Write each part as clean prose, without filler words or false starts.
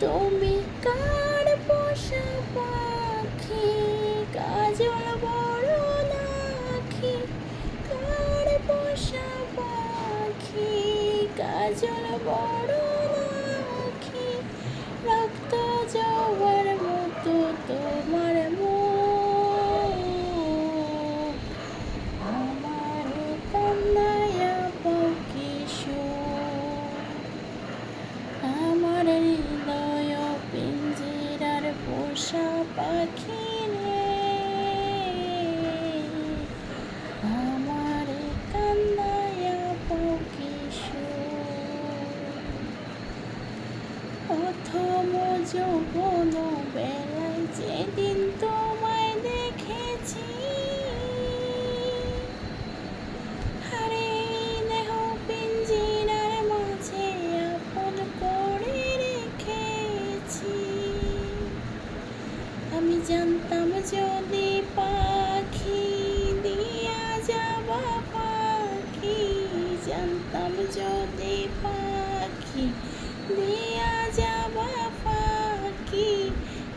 তুমি কার পোষা পাখি, কাজল বড় নাখি? কার পোষা পাখি, কাজল বড় নাখি? রক্ত জবার মতো তোমার মুখ, আমার কান্নায়া পাখি সুখ। আমার হৃদয় পিঞ্জিরার পোষা পাখি রে, আমার কান্নায়া পাখি সুখ। প্রথম যৌবন বেলায় যেদিন তোমায় দেখেছি, হারে দেহ পিঞ্জিরার মাঝে আপন করে রেখেছি। আমি জানতাম যদি পাখি দিয়া যাবা পাখি, জানতাম যদি পাখি দিয়া যাবা পাখি,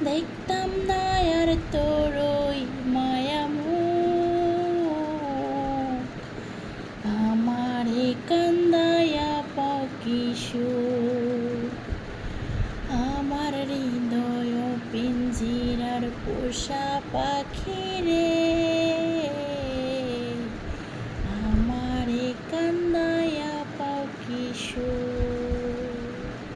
দেখতাম না আর তোর ওই মায়া মুখ, আমারে কান্দায়া পাখি সুখ। আমার হৃদয় পিঞ্জিরার পোষা পাখি